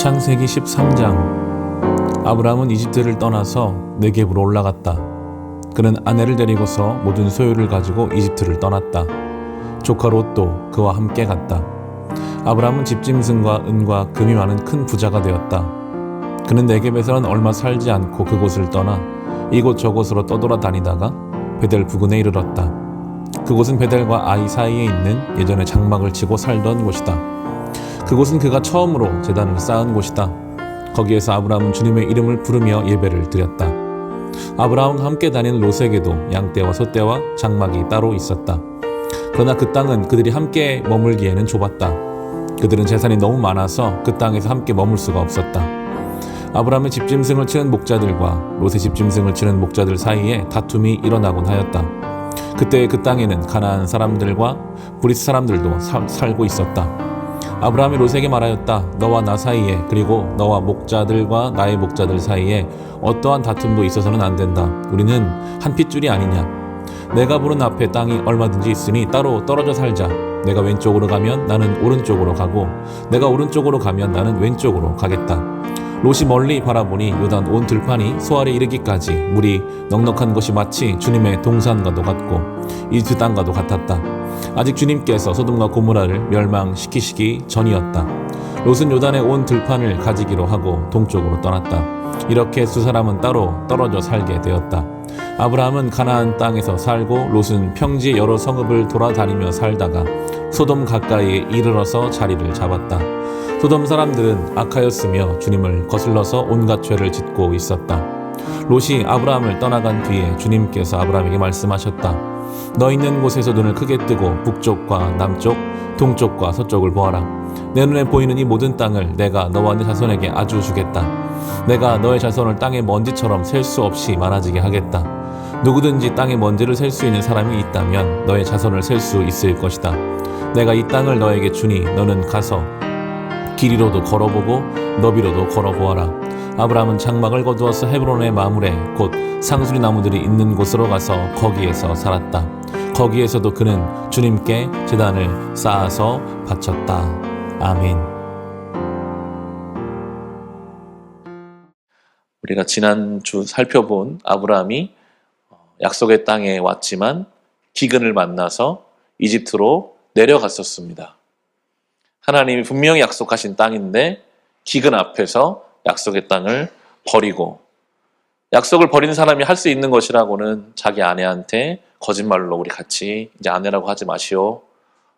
창세기 13장. 아브라함은 이집트를 떠나서 네겝으로 올라갔다. 그는 아내를 데리고서 모든 소유를 가지고 이집트를 떠났다. 조카 롯도 그와 함께 갔다. 아브라함은 집짐승과 은과 금이 많은 큰 부자가 되었다. 그는 네겝에서는 얼마 살지 않고 그곳을 떠나 이곳저곳으로 떠돌아다니다가 베델 부근에 이르렀다. 그곳은 베델과 아이 사이에 있는 예전에 장막을 치고 살던 곳이다. 그곳은 그가 처음으로 제단을 쌓은 곳이다. 거기에서 아브라함은 주님의 이름을 부르며 예배를 드렸다. 아브라함과 함께 다니는 롯에게도 양떼와 소떼와 장막이 따로 있었다. 그러나 그 땅은 그들이 함께 머물기에는 좁았다. 그들은 재산이 너무 많아서 그 땅에서 함께 머물 수가 없었다. 아브라함의 집짐승을 치는 목자들과 롯의 집짐승을 치는 목자들 사이에 다툼이 일어나곤 하였다. 그때 그 땅에는 가나안 사람들과 브리스 사람들도 살고 있었다. 아브라함이 롯에게 말하였다. 너와 나 사이에 그리고 너와 목자들과 나의 목자들 사이에 어떠한 다툼도 있어서는 안 된다. 우리는 한 핏줄이 아니냐. 내가 부른 앞에 땅이 얼마든지 있으니 따로 떨어져 살자. 내가 왼쪽으로 가면 나는 오른쪽으로 가고 내가 오른쪽으로 가면 나는 왼쪽으로 가겠다. 롯이 멀리 바라보니 요단 온 들판이 소알에 이르기까지 물이 넉넉한 것이 마치 주님의 동산과도 같고 이집트 땅과도 같았다. 아직 주님께서 소돔과 고모라를 멸망시키시기 전이었다. 롯은 요단의 온 들판을 가지기로 하고 동쪽으로 떠났다. 이렇게 두 사람은 따로 떨어져 살게 되었다. 아브라함은 가나안 땅에서 살고 롯은 평지의 여러 성읍을 돌아다니며 살다가 소돔 가까이에 이르러서 자리를 잡았다. 소돔 사람들은 악하였으며 주님을 거슬러서 온갖 죄를 짓고 있었다. 롯이 아브라함을 떠나간 뒤에 주님께서 아브라함에게 말씀하셨다. 너 있는 곳에서 눈을 크게 뜨고 북쪽과 남쪽, 동쪽과 서쪽을 보아라. 내 눈에 보이는 이 모든 땅을 내가 너와 네 자손에게 아주 주겠다. 내가 너의 자손을 땅의 먼지처럼 셀 수 없이 많아지게 하겠다. 누구든지 땅의 먼지를 셀 수 있는 사람이 있다면 너의 자손을 셀 수 있을 것이다. 내가 이 땅을 너에게 주니 너는 가서 길이로도 걸어보고 너비로도 걸어보아라. 아브라함은 장막을 거두어서 헤브론의 마물에 곧 상수리 나무들이 있는 곳으로 가서 거기에서 살았다. 거기에서도 그는 주님께 제단을 쌓아서 바쳤다. 아멘. 우리가 지난주 살펴본 아브라함이 약속의 땅에 왔지만 기근을 만나서 이집트로 내려갔었습니다. 하나님이 분명히 약속하신 땅인데 기근 앞에서 약속의 땅을 버리고, 약속을 버린 사람이 할 수 있는 것이라고는 자기 아내한테 거짓말로 우리 같이 이제 아내라고 하지 마시오,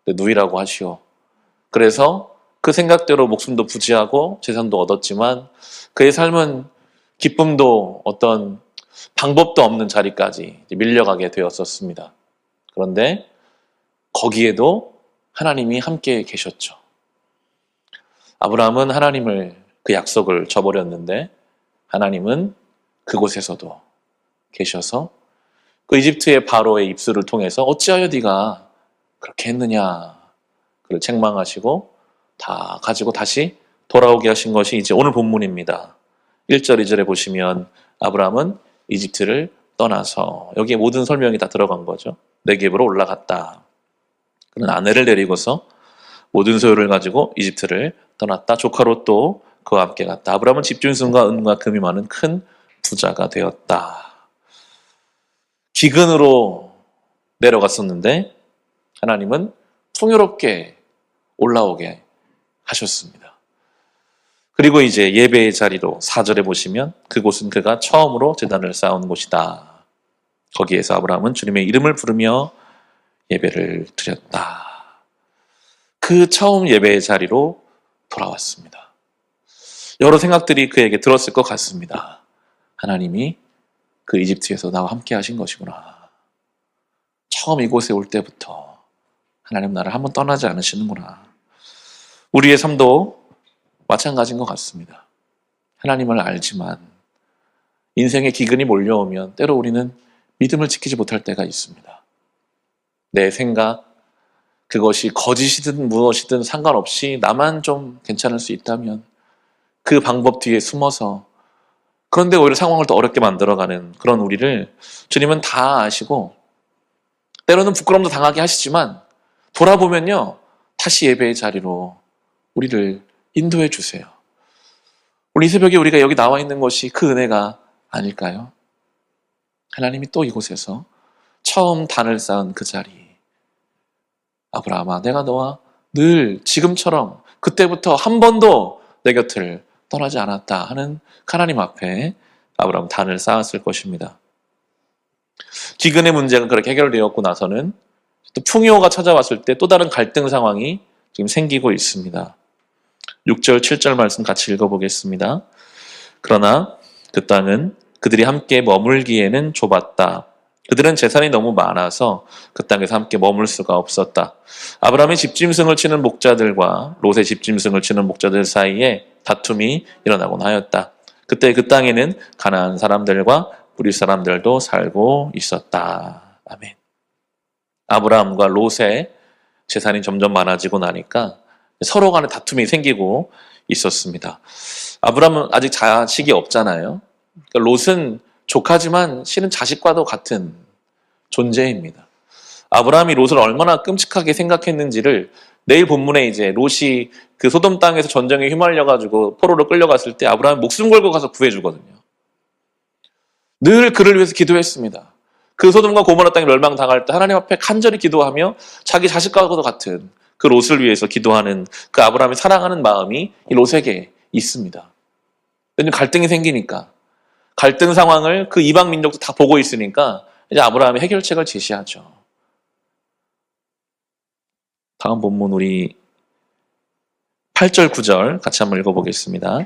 누이라고 하시오. 그래서 그 생각대로 목숨도 부지하고 재산도 얻었지만 그의 삶은 기쁨도 어떤 방법도 없는 자리까지 밀려가게 되었었습니다. 그런데 거기에도 하나님이 함께 계셨죠. 아브라함은 하나님을 그 약속을 저버렸는데 하나님은 그곳에서도 계셔서 그 이집트의 바로의 입술을 통해서 어찌하여 네가 그렇게 했느냐 그를 책망하시고 다 가지고 다시 돌아오게 하신 것이 이제 오늘 본문입니다. 1절 2절에 보시면 아브라함은 이집트를 떠나서, 여기에 모든 설명이 다 들어간 거죠. 네겝으로 올라갔다. 그는 아내를 데리고서 모든 소유를 가지고 이집트를 떠났다. 조카 롯도 그와 함께 갔다. 아브라함은 집짐승과 은과 금이 많은 큰 부자가 되었다. 기근으로 내려갔었는데 하나님은 풍요롭게 올라오게 하셨습니다. 그리고 이제 예배의 자리로 4절에 보시면 그곳은 그가 처음으로 제단을 쌓은 곳이다. 거기에서 아브라함은 주님의 이름을 부르며 예배를 드렸다. 그 처음 예배의 자리로 돌아왔습니다. 여러 생각들이 그에게 들었을 것 같습니다. 하나님이 그 이집트에서 나와 함께 하신 것이구나. 처음 이곳에 올 때부터 하나님 나를 한번 떠나지 않으시는구나. 우리의 삶도 마찬가지인 것 같습니다. 하나님을 알지만 인생의 기근이 몰려오면 때로 우리는 믿음을 지키지 못할 때가 있습니다. 내 생각, 그것이 거짓이든 무엇이든 상관없이 나만 좀 괜찮을 수 있다면 그 방법 뒤에 숨어서, 그런데 오히려 상황을 더 어렵게 만들어가는 그런 우리를 주님은 다 아시고 때로는 부끄럼도 당하게 하시지만 돌아보면요 다시 예배의 자리로 우리를 인도해 주세요. 오늘 이 새벽에 우리가 여기 나와 있는 것이 그 은혜가 아닐까요? 하나님이 또 이곳에서 처음 단을 쌓은 그 자리, 아브라함아, 내가 너와 늘 지금처럼 그때부터 한 번도 내 곁을 떠나지 않았다 하는 하나님 앞에 아브라함 단을 쌓았을 것입니다. 기근의 문제가 그렇게 해결되었고 나서는 또 풍요가 찾아왔을 때 또 다른 갈등 상황이 지금 생기고 있습니다. 6절, 7절 말씀 같이 읽어보겠습니다. 그러나 그 땅은 그들이 함께 머물기에는 좁았다. 그들은 재산이 너무 많아서 그 땅에서 함께 머물 수가 없었다. 아브라함의 집짐승을 치는 목자들과 롯의 집짐승을 치는 목자들 사이에 다툼이 일어나곤 하였다. 그때 그 땅에는 가나안 사람들과 우리 사람들도 살고 있었다. 아멘. 아브라함과 롯의 재산이 점점 많아지고 나니까 서로 간에 다툼이 생기고 있었습니다. 아브라함은 아직 자식이 없잖아요. 그러니까 롯은 조카지만 실은 자식과도 같은 존재입니다. 아브라함이 롯을 얼마나 끔찍하게 생각했는지를 내일 본문에 이제 롯이 그 소돔 땅에서 전쟁에 휘말려가지고 포로로 끌려갔을 때 아브라함이 목숨 걸고 가서 구해주거든요. 늘 그를 위해서 기도했습니다. 그 소돔과 고모라 땅이 멸망당할 때 하나님 앞에 간절히 기도하며 자기 자식과도 같은 그 롯을 위해서 기도하는 그 아브라함이 사랑하는 마음이 이 롯에게 있습니다. 왜냐하면 갈등이 생기니까. 갈등 상황을 그 이방 민족도 다 보고 있으니까 이제 아브라함이 해결책을 제시하죠. 다음 본문 우리 8절 9절 같이 한번 읽어보겠습니다.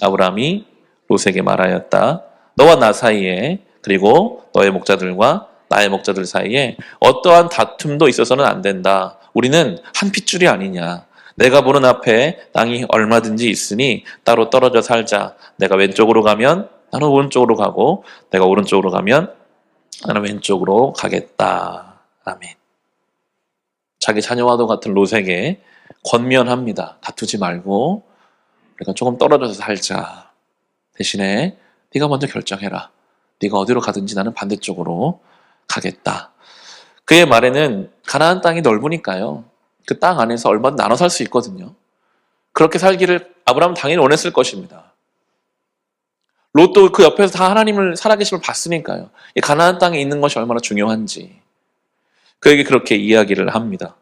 아브라함이 롯에게 말하였다. 너와 나 사이에 그리고 너의 목자들과 나의 목자들 사이에 어떠한 다툼도 있어서는 안 된다. 우리는 한 핏줄이 아니냐. 내가 보는 앞에 땅이 얼마든지 있으니 따로 떨어져 살자. 내가 왼쪽으로 가면 나는 오른쪽으로 가고 내가 오른쪽으로 가면 나는 왼쪽으로 가겠다. 아멘. 자기 자녀와도 같은 롯에게 권면합니다. 다투지 말고 우리가 조금 떨어져서 살자. 대신에 네가 먼저 결정해라. 네가 어디로 가든지 나는 반대쪽으로 가겠다. 그의 말에는 가나안 땅이 넓으니까요. 그 땅 안에서 얼마든 나눠 살 수 있거든요. 그렇게 살기를 아브라함은 당연히 원했을 것입니다. 롯도 그 옆에서 다 하나님을 살아계심을 봤으니까요. 이 가나안 땅에 있는 것이 얼마나 중요한지 그에게 그렇게 이야기를 합니다.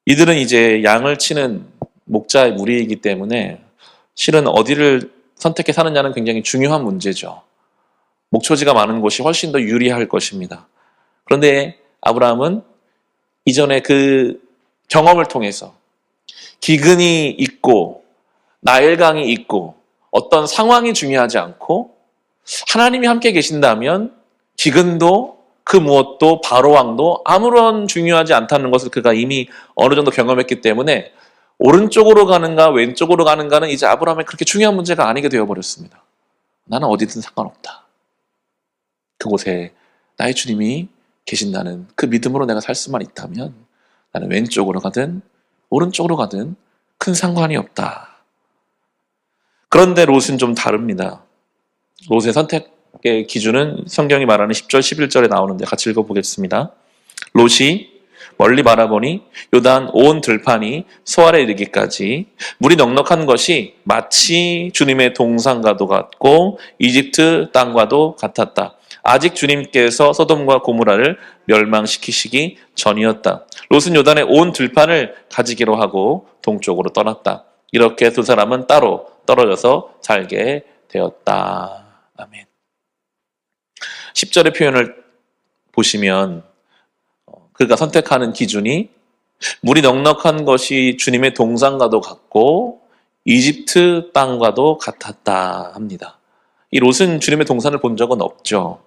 이들은 이제 양을 치는 목자의 무리이기 때문에 실은 어디를 선택해 사느냐는 굉장히 중요한 문제죠. 목초지가 많은 곳이 훨씬 더 유리할 것입니다. 그런데 아브라함은 이전에 그 경험을 통해서 기근이 있고 나일강이 있고 어떤 상황이 중요하지 않고 하나님이 함께 계신다면 기근도 그 무엇도 바로왕도 아무런 중요하지 않다는 것을 그가 이미 어느 정도 경험했기 때문에 오른쪽으로 가는가 왼쪽으로 가는가는 이제 아브라함의 그렇게 중요한 문제가 아니게 되어버렸습니다. 나는 어디든 상관없다. 그곳에 나의 주님이 계신다는 그 믿음으로 내가 살 수만 있다면 나는 왼쪽으로 가든 오른쪽으로 가든 큰 상관이 없다. 그런데 롯은 좀 다릅니다. 롯의 선택의 기준은 성경이 말하는 10절, 11절에 나오는데 같이 읽어보겠습니다. 롯이 멀리 바라보니 요단 온 들판이 소알에 이르기까지 물이 넉넉한 것이 마치 주님의 동산과도 같고 이집트 땅과도 같았다. 아직 주님께서 소돔과 고모라를 멸망시키시기 전이었다. 롯은 요단의 온 들판을 가지기로 하고 동쪽으로 떠났다. 이렇게 두 사람은 따로 떨어져서 살게 되었다. 아멘. 10절의 표현을 보시면 그가 선택하는 기준이 물이 넉넉한 것이 주님의 동산과도 같고 이집트 땅과도 같았다 합니다. 이 롯은 주님의 동산을 본 적은 없죠.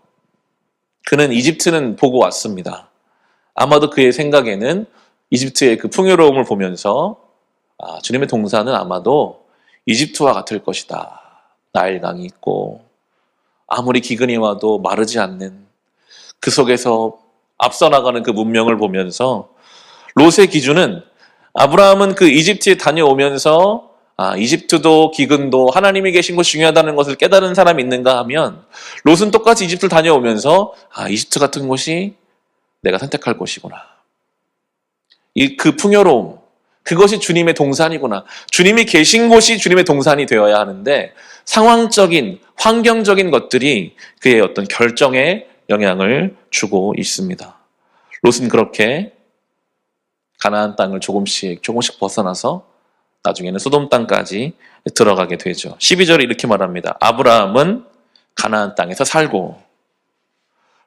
그는 이집트는 보고 왔습니다. 아마도 그의 생각에는 이집트의 그 풍요로움을 보면서 주님의 동산은 아마도 이집트와 같을 것이다. 나일강이 있고 아무리 기근이 와도 마르지 않는 그 속에서 앞서 나가는 그 문명을 보면서 롯의 기준은 아브라함은 그 이집트에 다녀오면서 이집트도 기근도 하나님이 계신 곳이 중요하다는 것을 깨달은 사람이 있는가 하면 롯은 똑같이 이집트를 다녀오면서 이집트 같은 곳이 내가 선택할 곳이구나. 그 풍요로움, 그것이 주님의 동산이구나. 주님이 계신 곳이 주님의 동산이 되어야 하는데 상황적인, 환경적인 것들이 그의 어떤 결정에 영향을 주고 있습니다. 롯은 그렇게 가나안 땅을 조금씩 벗어나서 나중에는 소돔 땅까지 들어가게 되죠. 12절에 이렇게 말합니다. 아브라함은 가나안 땅에서 살고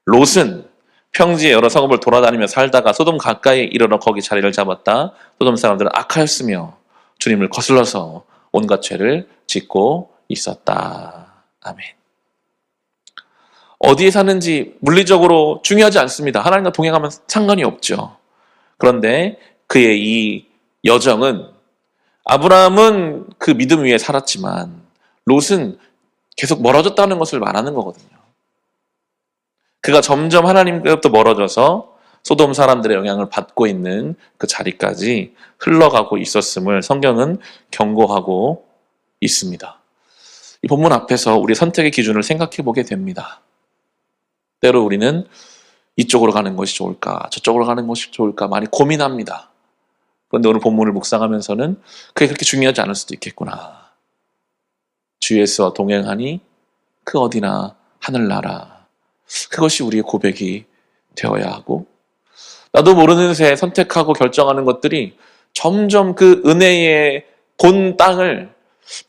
롯은 평지의 여러 성읍을 돌아다니며 살다가 소돔 가까이 이르러 거기 자리를 잡았다. 소돔 사람들은 악하였으며 주님을 거슬러서 온갖 죄를 짓고 있었다. 아멘. 어디에 사는지 물리적으로 중요하지 않습니다. 하나님과 동행하면 상관이 없죠. 그런데 그의 이 여정은 아브라함은 그 믿음 위에 살았지만 롯은 계속 멀어졌다는 것을 말하는 거거든요. 그가 점점 하나님께로부터 멀어져서 소돔 사람들의 영향을 받고 있는 그 자리까지 흘러가고 있었음을 성경은 경고하고 있습니다. 이 본문 앞에서 우리 선택의 기준을 생각해 보게 됩니다. 때로 우리는 이쪽으로 가는 것이 좋을까, 저쪽으로 가는 것이 좋을까 많이 고민합니다. 그런데 오늘 본문을 묵상하면서는 그게 그렇게 중요하지 않을 수도 있겠구나. 주 예수와 동행하니 그 어디나 하늘나라. 그것이 우리의 고백이 되어야 하고 나도 모르는 새 선택하고 결정하는 것들이 점점 그 은혜의 본 땅을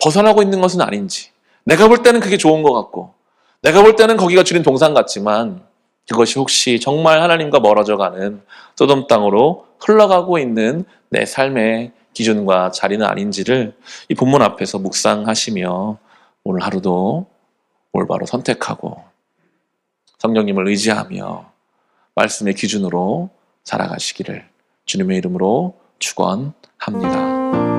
벗어나고 있는 것은 아닌지 내가 볼 때는 그게 좋은 것 같고 내가 볼 때는 거기가 주님 동산 같지만 그것이 혹시 정말 하나님과 멀어져가는 소돔 땅으로 흘러가고 있는 내 삶의 기준과 자리는 아닌지를 이 본문 앞에서 묵상하시며 오늘 하루도 올바로 선택하고 성령님을 의지하며 말씀의 기준으로 살아가시기를 주님의 이름으로 축원합니다.